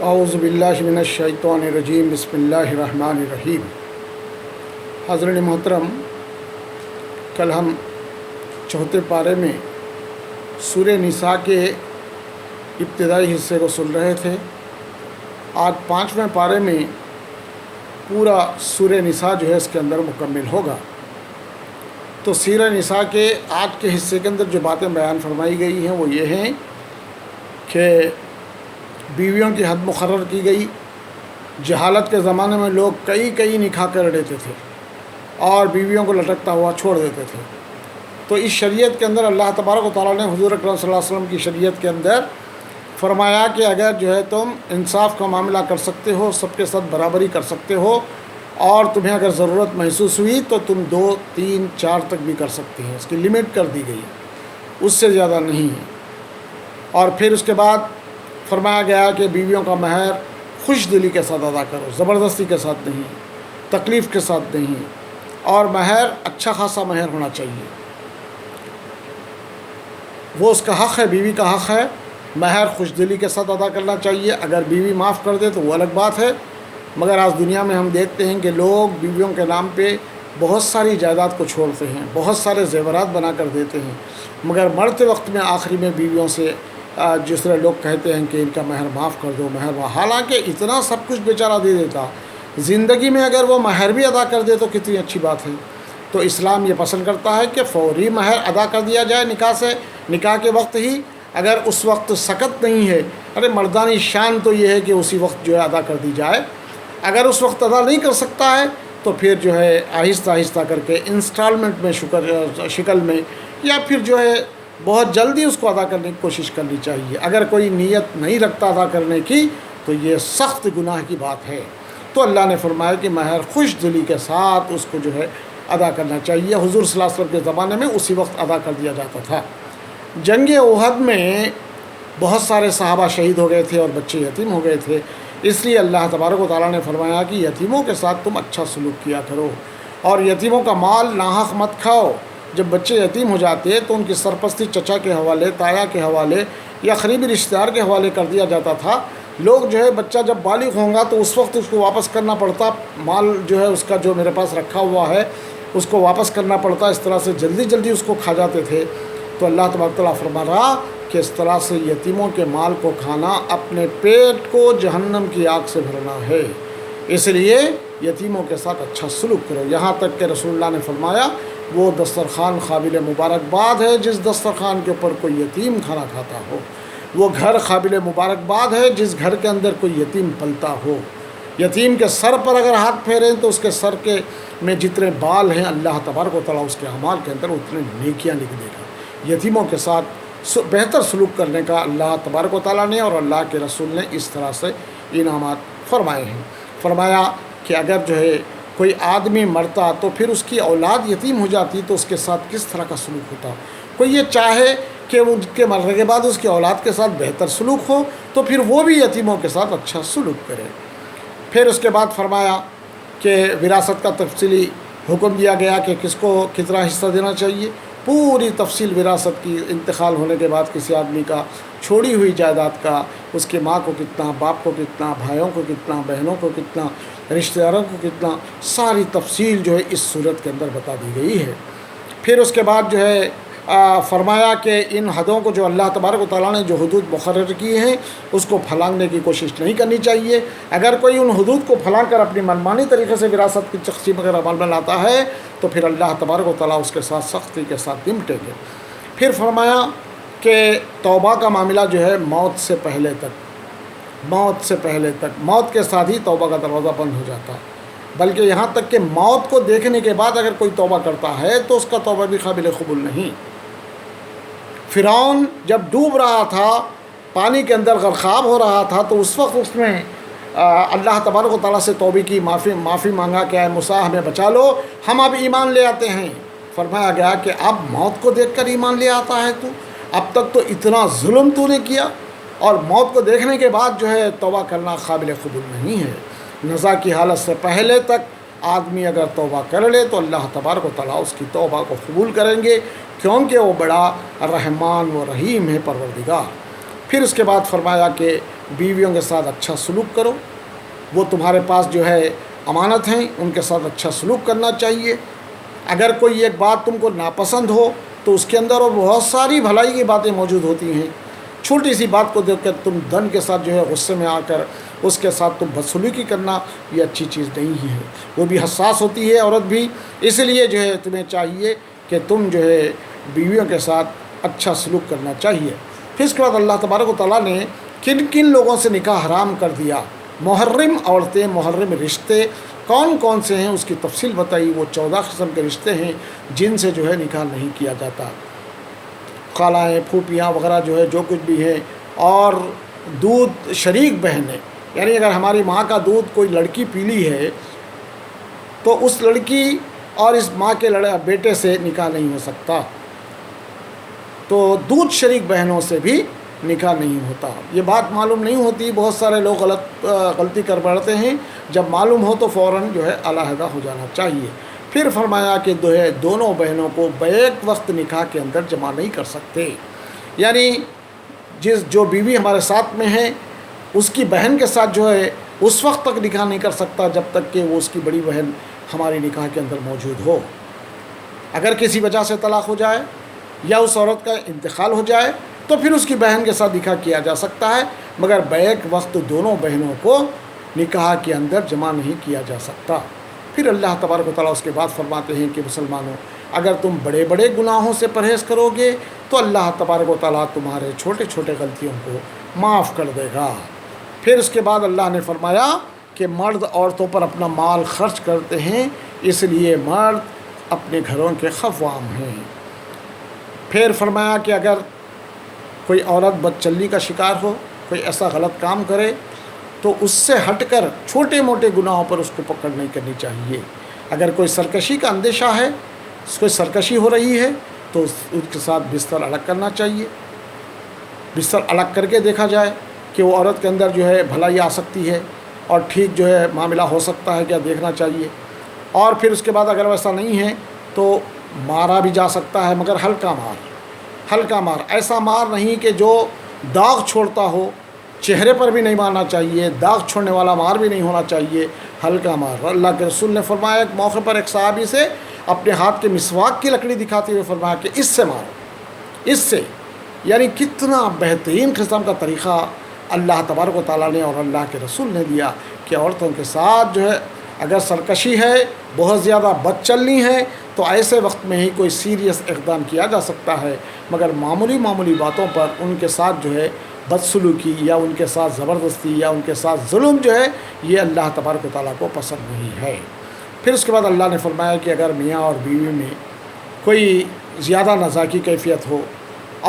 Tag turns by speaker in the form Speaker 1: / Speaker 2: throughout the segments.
Speaker 1: اعوذ باللہ من الشیطان الرجیم بسم اللہ الرحمن الرحیم۔ حضرت محترم، کل ہم چوتھے پارے میں سورہ نساء کے ابتدائی حصے کو سن رہے تھے۔ آج پانچویں پارے میں پورا سورہ نساء جو ہے اس کے اندر مکمل ہوگا۔ تو سورہ نساء کے آج کے حصے کے اندر جو باتیں بیان فرمائی گئی ہیں وہ یہ ہیں کہ بیویوں کی حد مقرر کی گئی۔ جہالت کے زمانے میں لوگ کئی نکاح کر لیتے تھے اور بیویوں کو لٹکتا ہوا چھوڑ دیتے تھے۔ تو اس شریعت کے اندر اللہ تبارک و تعالیٰ نے حضور اکرم صلی اللہ علیہ وسلم کی شریعت کے اندر فرمایا کہ اگر جو ہے تم انصاف کا معاملہ کر سکتے ہو، سب کے ساتھ برابری کر سکتے ہو، اور تمہیں اگر ضرورت محسوس ہوئی تو تم 2، 3، 4 تک بھی کر سکتے ہیں۔ اس کی لمٹ کر دی گئی ہے، اس سے زیادہ نہیں ہے۔ اور پھر اس کے بعد فرمایا گیا کہ بیویوں کا مہر خوش دلی کے ساتھ ادا کرو، زبردستی کے ساتھ نہیں، تکلیف کے ساتھ نہیں، اور مہر اچھا خاصا مہر ہونا چاہیے۔ وہ اس کا حق ہے، بیوی کا حق ہے، مہر خوش دلی کے ساتھ ادا کرنا چاہیے۔ اگر بیوی معاف کر دے تو وہ الگ بات ہے، مگر آج دنیا میں ہم دیکھتے ہیں کہ لوگ بیویوں کے نام پہ بہت ساری جائیداد کو چھوڑتے ہیں، بہت سارے زیورات بنا کر دیتے ہیں، مگر مرتے وقت میں آخری میں بیویوں سے جس طرح لوگ کہتے ہیں کہ ان کا مہر معاف کر دو، مہر معاف، حالانکہ اتنا سب کچھ بیچارہ دے دیتا، زندگی میں اگر وہ مہر بھی ادا کر دے تو کتنی اچھی بات ہے۔ تو اسلام یہ پسند کرتا ہے کہ فوری مہر ادا کر دیا جائے نکاح کے وقت ہی۔ اگر اس وقت سکت نہیں ہے، مردانی شان تو یہ ہے کہ اسی وقت جو ہے ادا کر دی جائے۔ اگر اس وقت ادا نہیں کر سکتا ہے تو پھر جو ہے آہستہ آہستہ کر کے انسٹالمنٹ میں شکل میں، یا پھر جو ہے بہت جلدی اس کو ادا کرنے کی کوشش کرنی چاہیے۔ اگر کوئی نیت نہیں رکھتا ادا کرنے کی تو یہ سخت گناہ کی بات ہے۔ تو اللہ نے فرمایا کہ مہر خوش دلی کے ساتھ اس کو جو ہے ادا کرنا چاہیے۔ حضور صلی اللہ علیہ وسلم کے زمانے میں اسی وقت ادا کر دیا جاتا تھا۔ جنگ احد میں بہت سارے صحابہ شہید ہو گئے تھے اور بچے یتیم ہو گئے تھے، اس لیے اللہ تبارک و تعالیٰ نے فرمایا کہ یتیموں کے ساتھ تم اچھا سلوک کیا کرو، اور یتیموں کا مال ناحق مت کھاؤ۔ جب بچے یتیم ہو جاتے تو ان کی سرپرستی چچا کے حوالے، تایا کے حوالے یا قریبی رشتہ دار کے حوالے کر دیا جاتا تھا۔ لوگ جو ہے بچہ جب بالغ ہوں گا تو اس وقت اس کو واپس کرنا پڑتا، مال جو ہے اس کا جو میرے پاس رکھا ہوا ہے اس کو واپس کرنا پڑتا، اس طرح سے جلدی اس کو کھا جاتے تھے۔ تو اللہ تبارک تعالیٰ فرما رہا کہ اس طرح سے یتیموں کے مال کو کھانا اپنے پیٹ کو جہنم کی آگ سے بھرنا ہے، اس لیے یتیموں کے ساتھ اچھا سلوک کرو۔ یہاں تک کہ رسول اللہ نے فرمایا وہ دسترخوان قابل مبارکباد ہے جس دسترخوان کے اوپر کوئی یتیم کھانا کھاتا ہو، وہ گھر قابل مبارکباد ہے جس گھر کے اندر کوئی یتیم پلتا ہو۔ یتیم کے سر پر اگر ہاتھ پھیریں تو اس کے سر کے میں جتنے بال ہیں اللہ تبارک و تعالیٰ اس کے اعمال کے اندر اتنے نیکیاں لکھ دے گا۔ یتیموں کے ساتھ بہتر سلوک کرنے کا اللہ تبارک و تعالیٰ نے اور اللہ کے رسول نے اس طرح سے انعامات فرمائے ہیں۔ فرمایا کہ اگر جو ہے کوئی آدمی مرتا تو پھر اس کی اولاد یتیم ہو جاتی تو اس کے ساتھ کس طرح کا سلوک ہوتا۔ کوئی یہ چاہے کہ ان کے مرنے کے بعد اس کی اولاد کے ساتھ بہتر سلوک ہو تو پھر وہ بھی یتیموں کے ساتھ اچھا سلوک کرے۔ پھر اس کے بعد فرمایا کہ وراثت کا تفصیلی حکم دیا گیا کہ کس کو کتنا حصہ دینا چاہیے۔ پوری تفصیل وراثت کی، انتقال ہونے کے بعد کسی آدمی کا چھوڑی ہوئی جائیداد کا، اس کے ماں کو کتنا، باپ کو کتنا، بھائیوں کو کتنا، بہنوں کو کتنا، رشتہ داروں کو کتنا، ساری تفصیل جو ہے اس صورت کے اندر بتا دی گئی ہے۔ پھر اس کے بعد جو ہے فرمایا کہ ان حدوں کو جو اللہ تبارک و تعالیٰ نے جو حدود مقرر کی ہیں اس کو پھلانگنے کی کوشش نہیں کرنی چاہیے۔ اگر کوئی ان حدود کو پھلانگ کر اپنی منمانی طریقے سے وراثت کی تقسیم اگر عمل میں لاتا ہے تو پھر اللہ تبارک و تعالیٰ اس کے ساتھ سختی کے ساتھ نمٹیں گے۔ پھر فرمایا کہ توبہ کا معاملہ جو ہے موت سے پہلے تک، موت کے ساتھ ہی توبہ کا دروازہ بند ہو جاتا ہے، بلکہ یہاں تک کہ موت کو دیکھنے کے بعد اگر کوئی توبہ کرتا ہے تو اس کا توبہ بھی قابل قبول نہیں۔ فرعون جب ڈوب رہا تھا، پانی کے اندر غرقاب ہو رہا تھا، تو اس وقت اس میں اللہ تبارک و تعالیٰ سے توبہ کی، معافی مانگا کہ اے موسیٰ ہمیں بچا لو، ہم اب ایمان لے آتے ہیں۔ فرمایا گیا کہ اب موت کو دیکھ کر ایمان لے آتا ہے تو اب تک تو اتنا ظلم تو نے کیا، اور موت کو دیکھنے کے بعد جو ہے توبہ کرنا قابل قبول نہیں ہے۔ نزا کی حالت سے پہلے تک آدمی اگر توبہ کر لے تو اللہ تبارک و تعالیٰ اس کی توبہ کو قبول کریں گے، کیونکہ وہ بڑا رحمان و رحیم ہے پروردگار۔ پھر اس کے بعد فرمایا کہ بیویوں کے ساتھ اچھا سلوک کرو، وہ تمہارے پاس جو ہے امانت ہیں، ان کے ساتھ اچھا سلوک کرنا چاہیے۔ اگر کوئی ایک بات تم کو ناپسند ہو تو اس کے اندر اور بہت ساری بھلائی کی باتیں موجود ہوتی ہیں، چھوٹی سی بات کو دیکھ کر تم دن کے ساتھ جو ہے غصے میں آ کر اس کے ساتھ تم بدسلوکی کرنا، یہ اچھی چیز نہیں ہے۔ وہ بھی حساس ہوتی ہے عورت بھی، اس لیے جو ہے تمہیں چاہیے کہ تم جو ہے بیویوں کے ساتھ اچھا سلوک کرنا چاہیے۔ پھر اس کے بعد اللہ تبارک و تعالیٰ نے کن کن لوگوں سے نکاح حرام کر دیا، محرم عورتیں، محرم رشتے کون کون سے ہیں اس کی تفصیل بتائی۔ وہ 14 قسم کے رشتے ہیں جن سے جو ہے نکاح نہیں کیا جاتا، خالائیں، پھوپھیاں وغیرہ جو ہے جو کچھ بھی ہیں، اور دودھ شریک بہنیں، یعنی اگر ہماری ماں کا دودھ کوئی لڑکی پی لی ہے تو اس لڑکی اور اس ماں کے بیٹے سے نکاح نہیں ہو سکتا، تو دودھ شریک بہنوں سے بھی نکاح نہیں ہوتا۔ یہ بات معلوم نہیں ہوتی، بہت سارے لوگ غلطی کر بیٹھتے ہیں، جب معلوم ہو تو فوراً جو ہے علیحدہ ہو جانا چاہیے۔ پھر فرمایا کہ دونوں بہنوں کو بیک وقت نکاح کے اندر جمع نہیں کر سکتے، یعنی جو بیوی ہمارے ساتھ میں ہے اس کی بہن کے ساتھ جو ہے اس وقت تک نکاح نہیں کر سکتا جب تک کہ وہ اس کی بڑی بہن ہماری نکاح کے اندر موجود ہو۔ اگر کسی وجہ سے طلاق ہو جائے یا اس عورت کا انتقال ہو جائے تو پھر اس کی بہن کے ساتھ نکاح کیا جا سکتا ہے، مگر بیک وقت دونوں بہنوں کو نکاح کے اندر جمع نہیں کیا جا سکتا۔ پھر اللہ تبارک و تعالیٰ اس کے بعد فرماتے ہیں کہ مسلمانوں، اگر تم بڑے بڑے گناہوں سے پرہیز کرو گے تو اللہ تبارک و تعالیٰ تمہارے چھوٹے چھوٹے غلطیوں کو معاف کر دے گا۔ پھر اس کے بعد اللہ نے فرمایا کہ مرد عورتوں پر اپنا مال خرچ کرتے ہیں، اس لیے مرد اپنے گھروں کے خواہاں ہیں۔ پھر فرمایا کہ اگر کوئی عورت بدچلنی کا شکار ہو، کوئی ایسا غلط کام کرے تو اس سے ہٹ کر چھوٹے موٹے گناہوں پر اس کو پکڑ نہیں کرنی چاہیے۔ اگر کوئی سرکشی کا اندیشہ ہے، کوئی سرکشی ہو رہی ہے تو اس کے ساتھ بستر الگ کرنا چاہیے، بستر الگ کر کے دیکھا جائے کہ وہ عورت کے اندر جو ہے بھلائی آ سکتی ہے اور ٹھیک جو ہے معاملہ ہو سکتا ہے، کیا دیکھنا چاہیے۔ اور پھر اس کے بعد اگر ویسا نہیں ہے تو مارا بھی جا سکتا ہے، مگر ہلکا مار، ایسا مار نہیں کہ جو داغ چھوڑتا ہو، چہرے پر بھی نہیں مارنا چاہیے، داغ چھوڑنے والا مار بھی نہیں ہونا چاہیے، ہلکا مار۔ اللہ کے رسول نے فرمایا ایک موقع پر ایک صحابی سے اپنے ہاتھ کے مسواک کی لکڑی دکھاتے ہوئے فرمایا کہ اس سے مارو، اس سے، یعنی کتنا بہترین قسم کا طریقہ اللہ تبارک و تعالیٰ نے اور اللہ کے رسول نے دیا کہ عورتوں کے ساتھ جو ہے اگر سرکشی ہے، بہت زیادہ بد چلنی ہے تو ایسے وقت میں ہی کوئی سیریس اقدام کیا جا سکتا ہے، مگر معمولی باتوں پر ان کے ساتھ جو ہے بدسلوکی یا ان کے ساتھ زبردستی یا ان کے ساتھ ظلم جو ہے یہ اللہ تبارک و تعالیٰ کو پسند نہیں ہے۔ پھر اس کے بعد اللہ نے فرمایا کہ اگر میاں اور بیوی میں کوئی زیادہ نزاع کی کیفیت ہو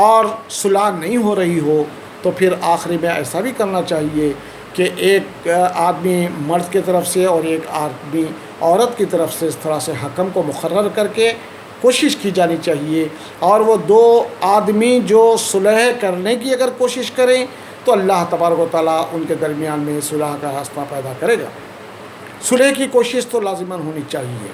Speaker 1: اور صلح نہیں ہو رہی ہو تو پھر آخری میں ایسا بھی کرنا چاہیے کہ ایک آدمی مرد کی طرف سے اور ایک آدمی عورت کی طرف سے اس طرح سے حکم کو مقرر کر کے کوشش کی جانی چاہیے، اور وہ دو آدمی جو صلح کرنے کی اگر کوشش کریں تو اللہ تبارک و تعالیٰ ان کے درمیان میں صلح کا راستہ پیدا کرے گا۔ صلح کی کوشش تو لازماً ہونی چاہیے۔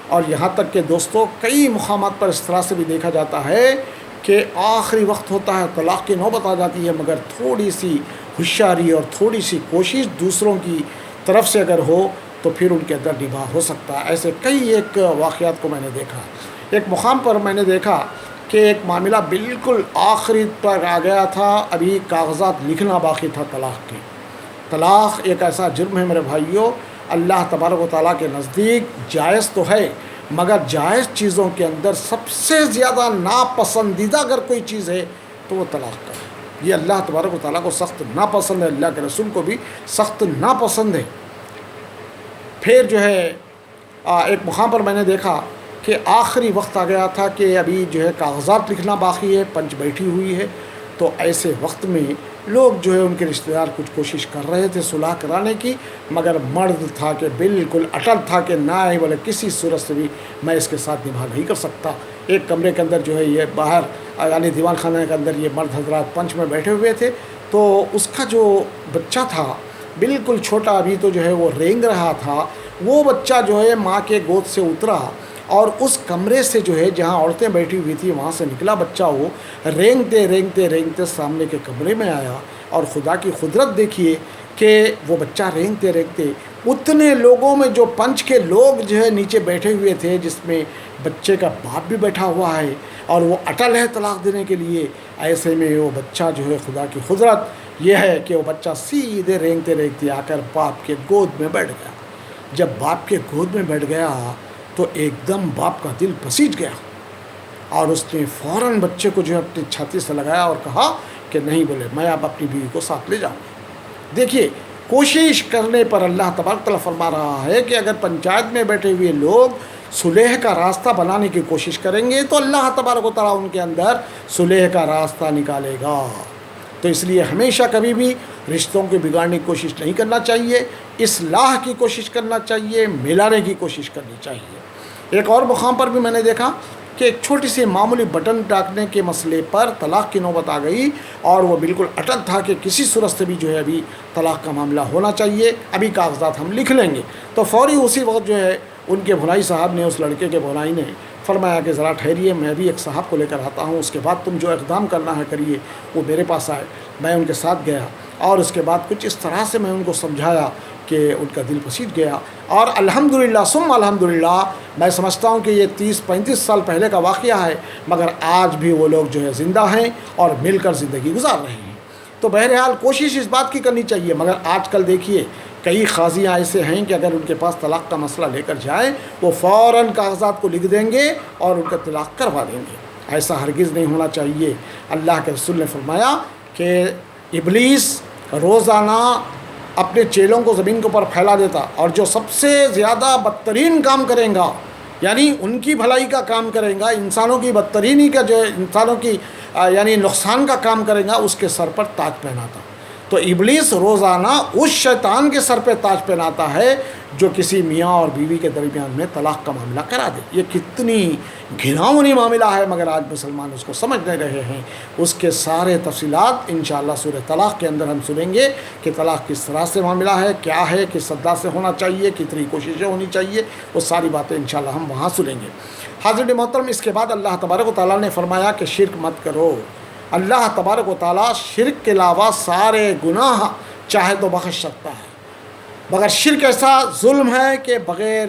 Speaker 1: اور یہاں تک کہ دوستو کئی مقامات پر اس طرح سے بھی دیکھا جاتا ہے کہ آخری وقت ہوتا ہے، طلاق کی نوبت آ جاتی ہے، مگر تھوڑی سی ہوشیاری اور تھوڑی سی کوشش دوسروں کی طرف سے اگر ہو تو پھر ان کے اندر نباہ ہو سکتا ہے۔ ایسے کئی ایک واقعات کو میں نے دیکھا۔ ایک مقام پر میں نے دیکھا کہ ایک معاملہ بالکل آخری پر آ گیا تھا، ابھی کاغذات لکھنا باقی تھا طلاق کے۔ طلاق ایک ایسا جرم ہے میرے بھائیوں، اللہ تبارک و تعالیٰ کے نزدیک جائز تو ہے، مگر جائز چیزوں کے اندر سب سے زیادہ ناپسندیدہ اگر کوئی چیز ہے تو وہ طلاق کا ہے۔ یہ اللہ تبارک و تعالیٰ کو سخت ناپسند ہے، اللہ کے رسول کو بھی سخت ناپسند ہے۔ پھر جو ہے ایک مقام پر میں نے دیکھا کہ آخری وقت آ گیا تھا کہ ابھی جو ہے کاغذات لکھنا باقی ہے، پنچ بیٹھی ہوئی ہے، تو ایسے وقت میں لوگ جو ہے ان کے رشتہ دار کچھ کوشش کر رہے تھے صلح کرانے کی، مگر مرد تھا کہ بالکل اٹل تھا کہ نہ ہی بولے کسی صورت سے بھی میں اس کے ساتھ نباہ نہیں کر سکتا۔ ایک کمرے کے اندر جو ہے یہ باہر یعنی دیوان خانے کے اندر یہ مرد حضرات پنچ میں بیٹھے ہوئے تھے، تو اس کا جو بچہ تھا بالکل چھوٹا، ابھی تو جو ہے وہ رینگ رہا تھا، وہ بچہ جو ہے ماں کے گود سے اترا اور اس کمرے سے جو ہے جہاں عورتیں بیٹھی ہوئی تھی وہاں سے نکلا بچہ، وہ رینگتے سامنے کے کمرے میں آیا، اور خدا کی قدرت دیکھیے کہ وہ بچہ رینگتے اتنے لوگوں میں جو پنچ کے لوگ جو ہے نیچے بیٹھے ہوئے تھے، جس میں بچے کا باپ بھی بیٹھا ہوا ہے اور وہ اٹل ہے طلاق دینے کے لیے، ایسے میں وہ بچہ جو ہے خدا کی قدرت یہ ہے کہ وہ بچہ سیدھے رینگتے آ کر باپ کے گود میں بیٹھ گیا۔ جب باپ کے گود میں بیٹھ گیا تو ایک دم باپ کا دل پسیج گیا، اور اس نے فوراً بچے کو جو ہے اپنی چھاتی سے لگایا اور کہا کہ نہیں بولے میں اب اپنی بیوی کو ساتھ لے جاؤں گا۔ دیکھیے کوشش کرنے پر اللہ تبارک تعالیٰ فرما رہا ہے کہ اگر پنچایت میں بیٹھے ہوئے لوگ صلح کا راستہ بنانے کی کوشش کریں گے تو اللہ تبارک و تعالیٰ ان کے اندر صلح کا راستہ نکالے گا۔ تو اس لیے ہمیشہ کبھی بھی رشتوں کو بگاڑنے کی کوشش نہیں کرنا چاہیے، اصلاح کی کوشش کرنا چاہیے، ملانے کی کوشش کرنی چاہیے۔ ایک اور مقام پر بھی میں نے دیکھا کہ ایک چھوٹی سی معمولی بٹن ٹاکنے کے مسئلے پر طلاق کی نوبت آ گئی، اور وہ بالکل اٹل تھا کہ کسی صورت سے بھی جو ہے ابھی طلاق کا معاملہ ہونا چاہیے، ابھی کاغذات ہم لکھ لیں گے۔ تو فوری اسی وقت جو ہے ان کے بھلائی صاحب نے، اس لڑکے کے بھلائی نے فرمایا کہ ذرا ٹھہریے، میں بھی ایک صاحب کو لے کر آتا ہوں، اس کے بعد تم جو اقدام کرنا ہے کریے۔ وہ میرے پاس آئے، میں ان کے ساتھ گیا، اور اس کے بعد کچھ اس طرح سے میں ان کو سمجھایا کہ ان کا دل پسیج گیا، اور الحمدللہ ثم الحمدللہ میں سمجھتا ہوں کہ یہ 30-35 سال پہلے کا واقعہ ہے، مگر آج بھی وہ لوگ جو ہے زندہ ہیں اور مل کر زندگی گزار رہے ہیں۔ تو بہرحال کوشش اس بات کی کرنی چاہیے، مگر آج کل دیکھیے کئی قاضیاں ایسے ہیں کہ اگر ان کے پاس طلاق کا مسئلہ لے کر جائیں وہ فوراً کاغذات کو لکھ دیں گے اور ان کا طلاق کروا دیں گے۔ ایسا ہرگز نہیں ہونا چاہیے۔ اللہ کے رسول نے فرمایا کہ ابلیس روزانہ اپنے چیلوں کو زمین کے اوپر پھیلا دیتا، اور جو سب سے زیادہ بدترین کام کریں گا، یعنی ان کی بھلائی کا کام کریں گا، انسانوں کی بدترینی کا جو ہے انسانوں کی یعنی نقصان کا کام کریں گا، اس کے سر پر تاج پہناتا۔ تو ابلیس روزانہ اس شیطان کے سر پہ تاج پہناتا ہے جو کسی میاں اور بیوی کے درمیان میں طلاق کا معاملہ کرا دے۔ یہ کتنی گھناؤنی معاملہ ہے، مگر آج مسلمان اس کو سمجھ نہیں رہے ہیں۔ اس کے سارے تفصیلات انشاءاللہ سورہ طلاق کے اندر ہم سنیں گے کہ طلاق کس طرح سے معاملہ ہے، کیا ہے، کس سدا سے ہونا چاہیے، کتنی کوششیں ہونی چاہیے، وہ ساری باتیں انشاءاللہ ہم وہاں سنیں گے۔ حاضرین محترم، اس کے بعد اللہ تبارک و تعالیٰ نے فرمایا کہ شرک مت کرو۔ اللہ تبارک و تعالیٰ شرک کے علاوہ سارے گناہ چاہے تو بخش سکتا ہے، مگر شرک ایسا ظلم ہے کہ بغیر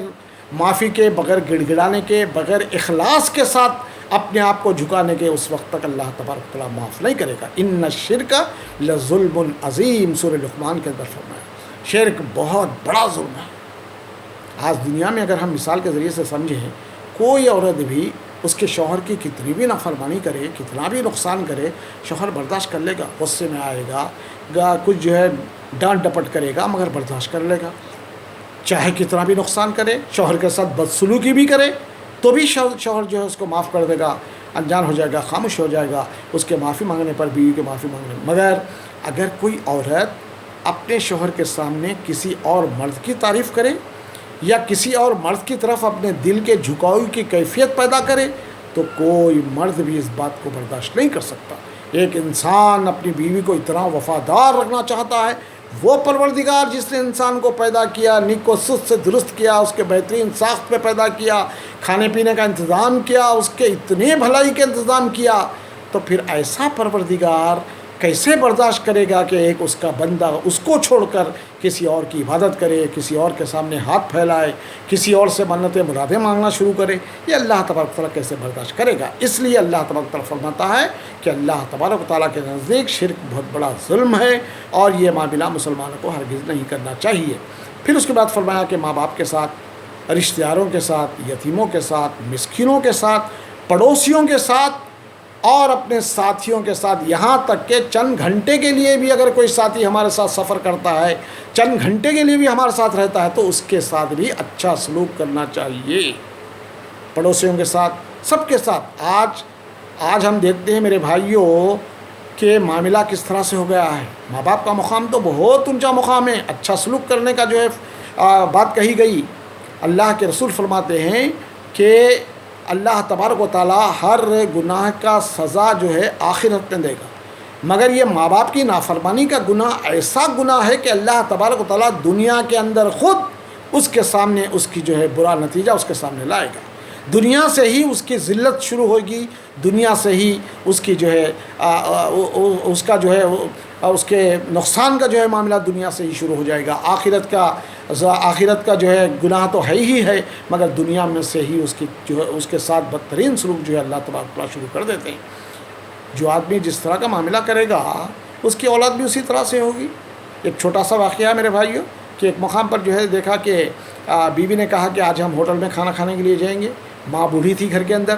Speaker 1: معافی کے، بغیر گڑ گڑانے کے، بغیر اخلاص کے ساتھ اپنے آپ کو جھکانے کے اس وقت تک اللہ تبارک و تعالیٰ معاف نہیں کرے گا۔ ان الشرک لظلم عظیم، سورہ لقمان کے اندر فرمایا شرک بہت بڑا ظلم ہے۔ آج دنیا میں اگر ہم مثال کے ذریعے سے سمجھیں، کوئی عورت بھی اس کے شوہر کی کتنی بھی نافرمانی کرے، کتنا بھی نقصان کرے، شوہر برداشت کر لے گا، غصے میں آئے گا، کچھ جو ہے ڈانٹ ڈپٹ کرے گا، مگر برداشت کر لے گا۔ چاہے کتنا بھی نقصان کرے، شوہر کے ساتھ بدسلوکی بھی کرے تو بھی شوہر جو ہے اس کو معاف کر دے گا، انجان ہو جائے گا، خاموش ہو جائے گا اس کے معافی مانگنے پر، بیوی کے معافی مانگنے پر۔ مگر اگر کوئی عورت اپنے شوہر کے سامنے کسی اور مرد کی تعریف کرے یا کسی اور مرد کی طرف اپنے دل کے جھکاؤ کی کیفیت پیدا کرے تو کوئی مرد بھی اس بات کو برداشت نہیں کر سکتا۔ ایک انسان اپنی بیوی کو اتنا وفادار رکھنا چاہتا ہے، وہ پروردگار جس نے انسان کو پیدا کیا، نیک و سست سے درست کیا، اس کے بہترین ساخت پہ پیدا کیا، کھانے پینے کا انتظام کیا، اس کے اتنے بھلائی کے انتظام کیا، تو پھر ایسا پروردگار کیسے برداشت کرے گا کہ ایک اس کا بندہ اس کو چھوڑ کر کسی اور کی عبادت کرے، کسی اور کے سامنے ہاتھ پھیلائے، کسی اور سے منتیں مرادیں مانگنا شروع کرے؟ یہ اللہ تبارک تعالیٰ کیسے برداشت کرے گا؟ اس لیے اللہ تبارک تعالیٰ فرماتا ہے کہ اللہ تبارک تعالیٰ کے نزدیک شرک بہت بڑا ظلم ہے، اور یہ معاملہ مسلمانوں کو ہرگز نہیں کرنا چاہیے۔ پھر اس کے بعد فرمایا کہ ماں باپ کے ساتھ، رشتہ داروں کے ساتھ، یتیموں کے ساتھ، مسکینوں کے ساتھ، پڑوسیوں کے ساتھ اور اپنے ساتھیوں کے ساتھ، یہاں تک کہ چند گھنٹے کے لیے بھی اگر کوئی ساتھی ہمارے ساتھ سفر کرتا ہے، چند گھنٹے کے لیے بھی ہمارے ساتھ رہتا ہے، تو اس کے ساتھ بھی اچھا سلوک کرنا چاہیے۔ پڑوسیوں کے ساتھ، سب کے ساتھ۔ آج ہم دیکھتے ہیں میرے بھائیوں کہ معاملہ کس طرح سے ہو گیا ہے۔ ماں باپ کا مقام تو بہت اونچا مقام ہے، اچھا سلوک کرنے کا جو ہے بات کہی گئی۔ اللہ کے رسول فرماتے ہیں کہ اللہ تبارک و تعالیٰ ہر گناہ کا سزا جو ہے آخرت میں دے گا، مگر یہ ماں باپ کی نافرمانی کا گناہ ایسا گناہ ہے کہ اللہ تبارک و تعالیٰ دنیا کے اندر خود اس کے سامنے اس کی جو ہے برا نتیجہ اس کے سامنے لائے گا۔ دنیا سے ہی اس کی ذلت شروع ہوگی، دنیا سے ہی اس کی جو ہے اس کا جو ہے اس کے نقصان کا جو ہے معاملہ دنیا سے ہی شروع ہو جائے گا۔ آخرت کا جو ہے گناہ تو ہے ہی ہے، مگر دنیا میں سے ہی اس کی جو ہے اس کے ساتھ بدترین سلوک جو ہے اللہ تبارک و تعالیٰ شروع کر دیتے ہیں۔ جو آدمی جس طرح کا معاملہ کرے گا اس کی اولاد بھی اسی طرح سے ہوگی۔ ایک چھوٹا سا واقعہ ہے میرے بھائیوں کہ ایک مقام پر جو ہے دیکھا کہ بیوی نے کہا کہ آج ہم ہوٹل میں کھانا کھانے کے لیے جائیں گے۔ ماں بوڑھی تھی گھر کے اندر،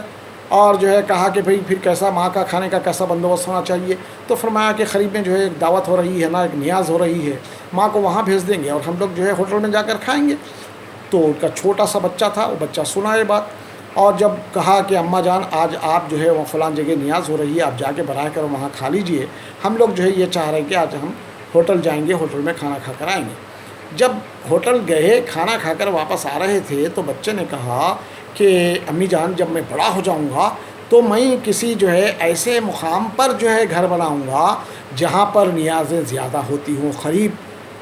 Speaker 1: اور جو ہے کہا کہ بھئی پھر کیسا ماں کا کھانے کا کیسا بندوبست ہونا چاہیے، تو فرمایا کہ قریب میں جو ہے ایک دعوت ہو رہی ہے نا، ایک نیاز ہو رہی ہے، ماں کو وہاں بھیج دیں گے اور ہم لوگ جو ہے ہوٹل میں جا کر کھائیں گے۔ تو ان کا چھوٹا سا بچہ تھا، وہ بچہ سنا یہ بات، اور جب کہا کہ اماں جان آج آپ جو ہے وہ فلان جگہ نیاز ہو رہی ہے، آپ جا کے براہ کرو وہاں کھا لیجئے، ہم لوگ جو ہے یہ چاہ رہے ہیں کہ آج ہم ہوٹل جائیں گے، ہوٹل میں کھانا کھا کر آئیں گے۔ جب ہوٹل گئے کھانا کھا کر واپس آ رہے تھے تو بچے نے کہا کہ امی جان جب میں بڑا ہو جاؤں گا تو میں کسی جو ہے ایسے مقام پر جو ہے گھر بناؤں گا جہاں پر نیازیں زیادہ ہوتی ہوں، قریب۔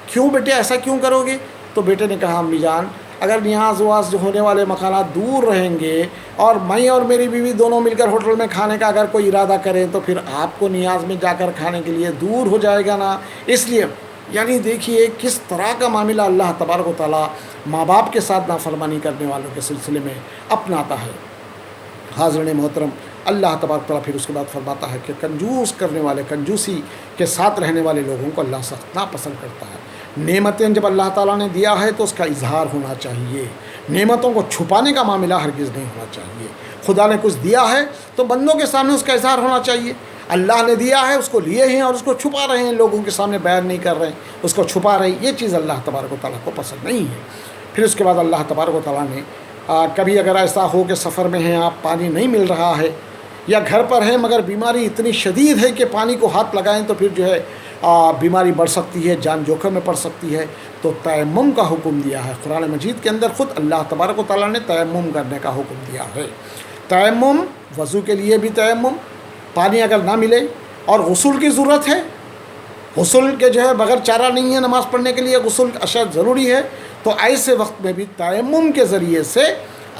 Speaker 1: کیوں بیٹے ایسا کیوں کرو گے؟ تو بیٹے نے کہا امی جان اگر نیاز واز جو ہونے والے مکانات دور رہیں گے اور میں اور میری بیوی دونوں مل کر ہوٹل میں کھانے کا اگر کوئی ارادہ کریں تو پھر آپ کو نیاز میں جا کر کھانے کے لیے دور ہو جائے گا نا، اس لیے یعنی دیکھیے کس طرح کا معاملہ اللہ تبارک و تعالیٰ ماں باپ کے ساتھ نافرمانی کرنے والوں کے سلسلے میں اپناتا ہے۔ حاضرین محترم، اللہ تبارک و تعالیٰ پھر اس کے بعد فرماتا ہے کہ کنجوس کرنے والے، کنجوسی کے ساتھ رہنے والے لوگوں کو اللہ سخت ناپسند کرتا ہے۔ نعمتیں جب اللہ تعالیٰ نے دیا ہے تو اس کا اظہار ہونا چاہیے، نعمتوں کو چھپانے کا معاملہ ہرگز نہیں ہونا چاہیے۔ خدا نے کچھ دیا ہے تو بندوں کے سامنے اس کا اظہار ہونا چاہیے۔ اللہ نے دیا ہے اس کو لیے ہیں اور اس کو چھپا رہے ہیں، لوگوں کے سامنے بیان نہیں کر رہے ہیں، اس کو چھپا رہے ہیں، یہ چیز اللہ تبارک و تعالیٰ کو پسند نہیں ہے۔ پھر اس کے بعد اللہ تبارک و تعالیٰ نے کبھی اگر ایسا ہو کہ سفر میں ہیں آپ، پانی نہیں مل رہا ہے، یا گھر پر ہیں مگر بیماری اتنی شدید ہے کہ پانی کو ہاتھ لگائیں تو پھر جو ہے بیماری بڑھ سکتی ہے، جان جوکھم میں پڑ سکتی ہے، تو تیمم کا حکم دیا ہے۔ قرآن مجید کے اندر خود اللہ تبارک و تعالیٰ نے تیمم کرنے کا حکم دیا ہے۔ تیمم، وضو کے لیے بھی تیمم، پانی اگر نہ ملے اور غسل کی ضرورت ہے، غسل کے جو ہے بغیر چارہ نہیں ہے، نماز پڑھنے کے لیے غسل اشد ضروری ہے، تو ایسے وقت میں بھی تیمم کے ذریعے سے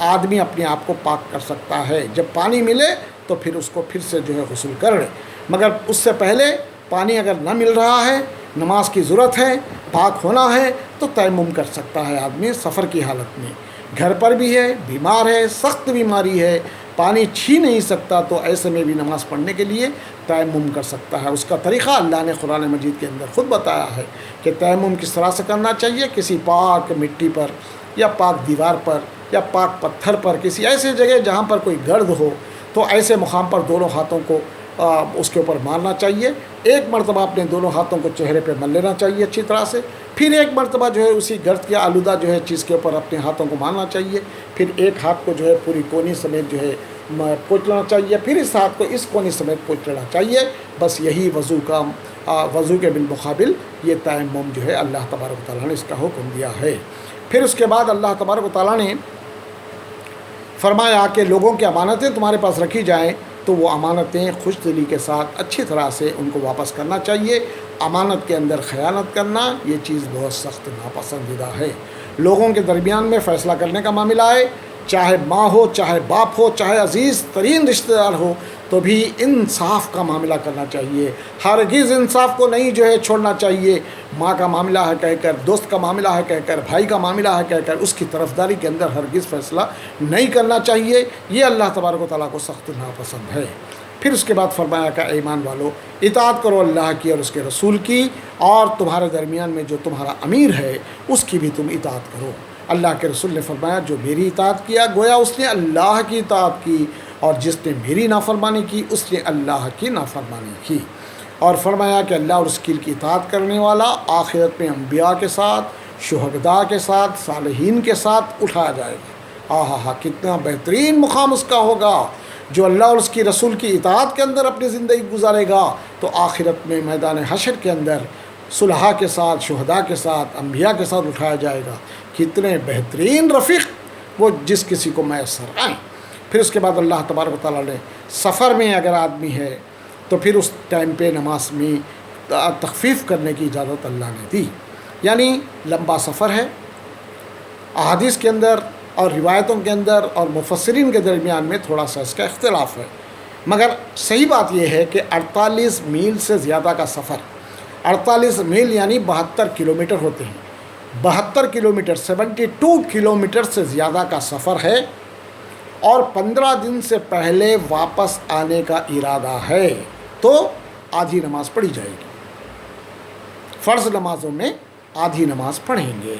Speaker 1: آدمی اپنے آپ کو پاک کر سکتا ہے۔ جب پانی ملے تو پھر اس کو پھر سے جو ہے غسل کر لے، مگر اس سے پہلے پانی اگر نہ مل رہا ہے، نماز کی ضرورت ہے، پاک ہونا ہے، تو تیمم کر سکتا ہے آدمی سفر کی حالت میں۔ گھر پر بھی ہے، بیمار ہے، سخت بیماری ہے، پانی چھی نہیں سکتا، تو ایسے میں بھی نماز پڑھنے کے لیے تیمم کر سکتا ہے۔ اس کا طریقہ اللہ نے قرآن مجید کے اندر خود بتایا ہے کہ تیمم کس طرح سے کرنا چاہیے۔ کسی پاک مٹی پر یا پاک دیوار پر یا پاک پتھر پر، کسی ایسے جگہ جہاں پر کوئی گرد ہو، تو ایسے مقام پر دونوں ہاتھوں کو اس کے اوپر مارنا چاہیے۔ ایک مرتبہ اپنے دونوں ہاتھوں کو چہرے پہ مل لینا چاہیے اچھی طرح سے، پھر ایک مرتبہ جو ہے اسی گرد کے آلودہ جو ہے چیز کے اوپر اپنے ہاتھوں کو مارنا چاہیے، پھر ایک ہاتھ کو جو ہے پوری کونی سمیت جو ہے پوچھ لینا چاہیے، پھر اس ہاتھ کو اس کونی سمیت پوچھ لینا چاہیے۔ بس یہی وضو کے بالمقابل یہ تیمم جو ہے اللہ تبارک و تعالیٰ نے اس کا حکم دیا ہے۔ پھر اس کے بعد اللہ تبارک و تعالیٰ نے فرمایا کہ لوگوں کی امانتیں تمہارے پاس رکھی جائیں تو وہ امانتیں خوش دلی کے ساتھ اچھی طرح سے ان کو واپس کرنا چاہیے۔ امانت کے اندر خیانت کرنا یہ چیز بہت سخت ناپسندیدہ ہے۔ لوگوں کے درمیان میں فیصلہ کرنے کا معاملہ ہے، چاہے ماں ہو، چاہے باپ ہو، چاہے عزیز ترین رشتہ دار ہو، تو بھی انصاف کا معاملہ کرنا چاہیے۔ ہرگز انصاف کو نہیں جو ہے چھوڑنا چاہیے۔ ماں کا معاملہ ہے کہہ کر، دوست کا معاملہ ہے کہہ کر، بھائی کا معاملہ ہے کہہ کر اس کی طرفداری کے اندر ہرگز فیصلہ نہیں کرنا چاہیے۔ یہ اللہ تبارک و تعالیٰ کو سخت ناپسند ہے۔ پھر اس کے بعد فرمایا کہ ایمان والو، اطاعت کرو اللہ کی اور اس کے رسول کی، اور تمہارے درمیان میں جو تمہارا امیر ہے اس کی بھی تم اطاعت کرو۔ اللہ کے رسول نے فرمایا جو میری اطاعت کیا گویا اس نے اللہ کی اطاعت کی، اور جس نے میری نافرمانی کی اس نے اللہ کی نافرمانی کی۔ اور فرمایا کہ اللہ اور رسول کی اطاعت کرنے والا آخرت میں انبیاء کے ساتھ، شہداء کے ساتھ، صالحین کے ساتھ اٹھایا جائے گا۔ آہا کتنا بہترین مقام اس کا ہوگا۔ جو اللہ اور اس کی رسول کی اطاعت کے اندر اپنی زندگی گزارے گا تو آخرت میں میدان حشر کے اندر صلحاء کے ساتھ، شہداء کے ساتھ، انبیاء کے ساتھ اٹھایا جائے گا۔ کتنے بہترین رفیق وہ جس کسی کو میسر آئیں۔ پھر اس کے بعد اللہ تبارک و تعالیٰ نے سفر میں اگر آدمی ہے تو پھر اس ٹائم پہ نماز میں تخفیف کرنے کی اجازت اللہ نے دی، یعنی لمبا سفر ہے۔ احادیث کے اندر اور روایتوں کے اندر اور مفسرین کے درمیان میں تھوڑا سا اس کا اختلاف ہے، مگر صحیح بات یہ ہے کہ 48 میل سے زیادہ کا سفر، 48 میل یعنی 72 کلومیٹر ہوتے ہیں، 72 کلومیٹر 72 کلومیٹر سے زیادہ کا سفر ہے، اور 15 دن سے پہلے واپس آنے کا ارادہ ہے تو آدھی نماز پڑھی جائے گی۔ فرض نمازوں میں آدھی نماز پڑھیں گے۔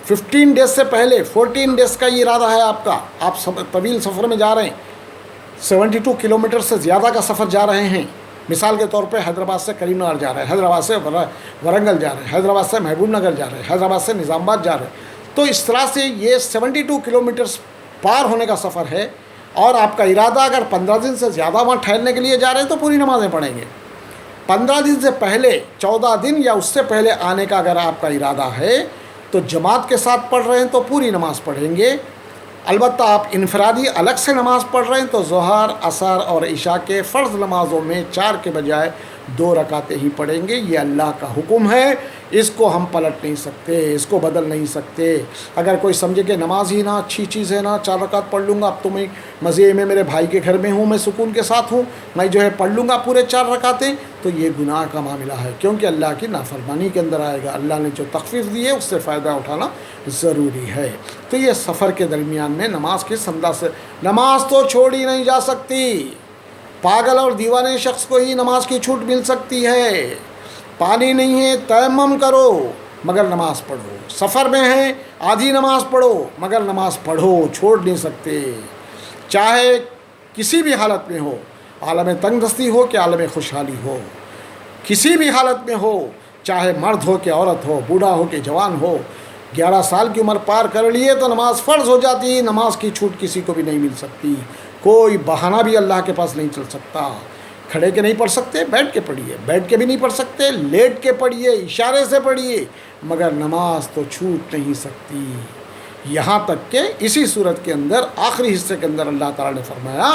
Speaker 1: 15 ڈیز سے پہلے 14 ڈیز کا یہ ارادہ ہے آپ کا، آپ طویل سفر میں جا رہے ہیں، 72 کلومیٹر سے زیادہ کا سفر جا رہے ہیں، مثال کے طور پہ حیدرآباد سے کریم نگر جا رہے ہیں، حیدرآباد سے ورنگل جا رہے ہیں، حیدرآباد سے محبوب نگر جا رہے ہیں، حیدرآباد سے نظام آباد جا رہے ہیں، تو اس طرح سے یہ 72 کلومیٹر پار ہونے کا سفر ہے، اور آپ کا ارادہ اگر 15 دن سے زیادہ وہاں ٹھہرنے کے لیے جا رہے ہیں تو پوری نمازیں پڑھیں گے۔ 15 دن سے پہلے 14 دن یا اس سے پہلے آنے کا اگر آپ کا ارادہ ہے تو جماعت کے ساتھ پڑھ رہے ہیں تو پوری نماز پڑھیں گے۔ البتہ آپ انفرادی الگ سے نماز پڑھ رہے ہیں تو ظہر، عصر اور عشاء کے فرض نمازوں میں 4 کے بجائے 2 رکعتیں ہی پڑھیں گے۔ یہ اللہ کا حکم ہے، اس کو ہم پلٹ نہیں سکتے، اس کو بدل نہیں سکتے۔ اگر کوئی سمجھے کہ نماز ہی نہ اچھی چیز ہے، نہ 4 رکعت پڑھ لوں گا، اب تو میں مزے میں میرے بھائی کے گھر میں ہوں، میں سکون کے ساتھ ہوں، میں جو ہے پڑھ لوں گا پورے 4 رکعتیں، تو یہ گناہ کا معاملہ ہے، کیونکہ اللہ کی نافرمانی کے اندر آئے گا۔ اللہ نے جو تخفیف دی ہے اس سے فائدہ اٹھانا ضروری ہے۔ تو یہ سفر کے درمیان میں نماز کس انداز سے، نماز تو چھوڑی نہیں جا سکتی، پاگل اور دیوانے شخص کو ہی نماز کی چھوٹ مل سکتی ہے۔ پانی نہیں ہے تیمم کرو مگر نماز پڑھو، سفر میں ہے آدھی نماز پڑھو مگر نماز پڑھو، چھوڑ نہیں سکتے، چاہے کسی بھی حالت میں ہو، عالم تنگ دستی ہو کہ عالم خوشحالی ہو، کسی بھی حالت میں ہو، چاہے مرد ہو کہ عورت ہو، بوڑھا ہو کہ جوان ہو، 11 سال کی عمر پار کر لیے تو نماز فرض ہو جاتی ہے، نماز کی چھوٹ کسی کو بھی نہیں مل سکتی، کوئی بہانہ بھی اللہ کے پاس نہیں چل سکتا۔ کھڑے کے نہیں پڑھ سکتے، بیٹھ کے پڑھیے، بیٹھ کے بھی نہیں پڑھ سکتے، لیٹ کے پڑھیے، اشارے سے پڑھیے، مگر نماز تو چھوٹ نہیں سکتی۔ یہاں تک کہ اسی صورت کے اندر آخری حصے کے اندر اللہ تعالیٰ نے فرمایا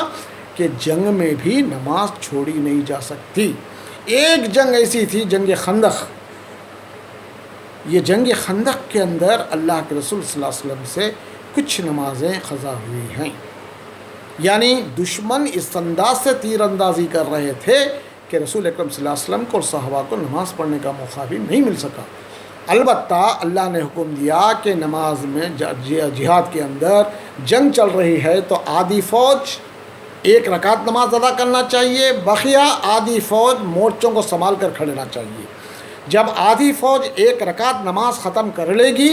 Speaker 1: کہ جنگ میں بھی نماز چھوڑی نہیں جا سکتی۔ ایک جنگ ایسی تھی، جنگ خندق، یہ جنگ خندق کے اندر اللہ کے رسول صلی اللہ علیہ وسلم سے کچھ نمازیں قضا ہوئی ہیں، یعنی دشمن اس انداز سے تیر اندازی کر رہے تھے کہ رسول اکرم صلی اللہ علیہ وسلم کو اور صحابہ کو نماز پڑھنے کا موقع بھی نہیں مل سکا۔ البتہ اللہ نے حکم دیا کہ نماز میں جہاد کے اندر جنگ چل رہی ہے تو آدھی فوج 1 رکعت نماز ادا کرنا چاہیے، بقیہ آدھی فوج مورچوں کو سنبھال کر کھڑنا چاہیے۔ جب آدھی فوج 1 رکعت نماز ختم کر لے گی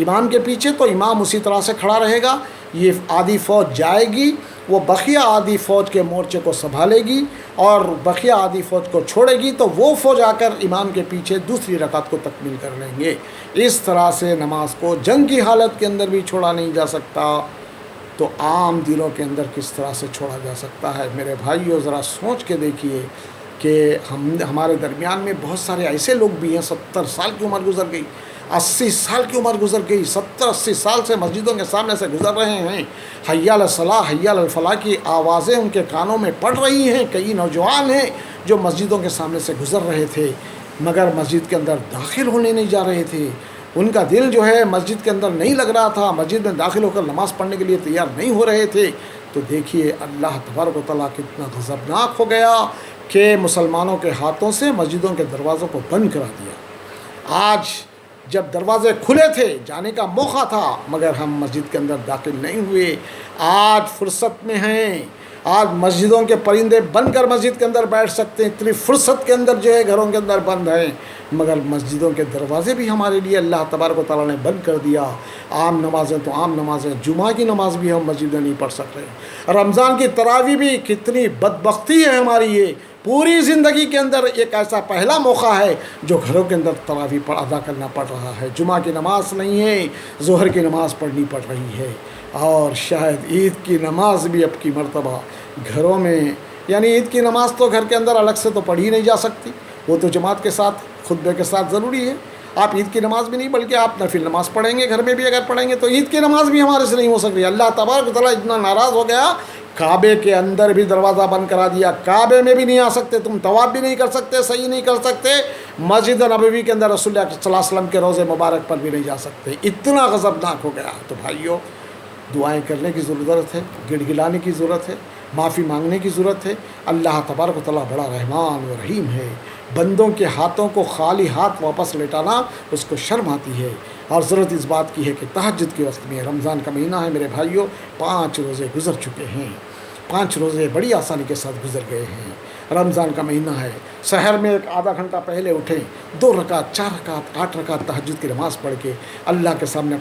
Speaker 1: امام کے پیچھے تو امام اسی طرح سے کھڑا رہے گا، یہ آدھی فوج جائے گی، وہ بقیہ آدھی فوج کے مورچے کو سنبھالے گی اور بقیہ آدھی فوج کو چھوڑے گی، تو وہ فوج آ کر امام کے پیچھے دوسری رکعت کو تکمیل کر لیں گے۔ اس طرح سے نماز کو جنگ کی حالت کے اندر بھی چھوڑا نہیں جا سکتا، تو عام دنوں کے اندر کس طرح سے چھوڑا جا سکتا ہے؟ میرے بھائیو ذرا سوچ کے دیکھیے کہ ہمارے درمیان میں بہت سارے ایسے لوگ بھی ہیں، 70 سال کی عمر گزر گئی، 80 سال کی عمر گزر گئی، 70-80 سال سے مسجدوں کے سامنے سے گزر رہے ہیں، حی علی الصلاۃ حی علی الفلاح کی آوازیں ان کے کانوں میں پڑ رہی ہیں۔ کئی نوجوان ہیں جو مسجدوں کے سامنے سے گزر رہے تھے مگر مسجد کے اندر داخل ہونے نہیں جا رہے تھے، ان کا دل جو ہے مسجد کے اندر نہیں لگ رہا تھا، مسجد میں داخل ہو کر نماز پڑھنے کے لیے تیار نہیں ہو رہے تھے۔ تو دیکھیے اللہ تبارک و تعالیٰ کتنا غضبناک ہو گیا کہ مسلمانوں کے ہاتھوں سے مسجدوں کے دروازوں کو بند کرا دیا۔ آج جب دروازے کھلے تھے، جانے کا موقع تھا، مگر ہم مسجد کے اندر داخل نہیں ہوئے۔ آج فرصت میں ہیں، آج مسجدوں کے پرندے بن کر مسجد کے اندر بیٹھ سکتے ہیں، اتنی فرصت کے اندر جو ہے گھروں کے اندر بند ہیں، مگر مسجدوں کے دروازے بھی ہمارے لیے اللہ تبارک و تعالیٰ نے بند کر دیا۔ عام نمازیں تو عام نمازیں، جمعہ کی نماز بھی ہم مسجد میں نہیں پڑھ سک رہے، رمضان کی تراویح بھی، کتنی بدبختی ہے ہماری یہ، پوری زندگی کے اندر ایک ایسا پہلا موقع ہے جو گھروں کے اندر تراویح ادا کرنا پڑ رہا ہے، جمعہ کی نماز نہیں ہے، ظہر کی نماز پڑھنی پڑ رہی ہے، اور شاید عید کی نماز بھی اب کی مرتبہ گھروں میں، یعنی عید کی نماز تو گھر کے اندر الگ سے تو پڑھی نہیں جا سکتی، وہ تو جماعت کے ساتھ خطبے کے ساتھ ضروری ہے۔ آپ عید کی نماز بھی نہیں بلکہ آپ نفل نماز پڑھیں گے گھر میں بھی، اگر پڑھیں گے تو عید کی نماز بھی ہمارے سے نہیں ہو سکتی۔ اللہ تبارک و تعالیٰ اتنا ناراض ہو گیا، کعبے کے اندر بھی دروازہ بند کرا دیا، کعبے میں بھی نہیں آ سکتے، تم طواف بھی نہیں کر سکتے، صحیح نہیں کر سکتے، مسجد نبوی کے اندر رسول اللہ صلی اللہ علیہ وسلم کے روضے مبارک پر بھی نہیں جا سکتے، اتنا غضبناک ہو گیا۔ تو بھائیوں، دعائیں کرنے کی ضرورت ہے، گڑ گڑانے کی ضرورت ہے، معافی مانگنے کی ضرورت ہے۔ اللہ تبارک و تعالیٰ بڑا رحمان و رحیم ہے، بندوں کے ہاتھوں کو خالی ہاتھ واپس لٹانا اس کو شرم آتی ہے۔ اور ضرورت اس بات کی ہے کہ تہجد کے وقت میں، رمضان کا مہینہ ہے میرے بھائیوں، 5 روزے گزر چکے ہیں، 5 روزے بڑی آسانی کے ساتھ گزر گئے ہیں۔ رمضان کا مہینہ ہے، سحر میں ایک آدھا گھنٹہ پہلے اٹھیں، 2 رکعت 4 رکعت 8 رکعت تہجد کی نماز پڑھ کے اللہ کے سامنے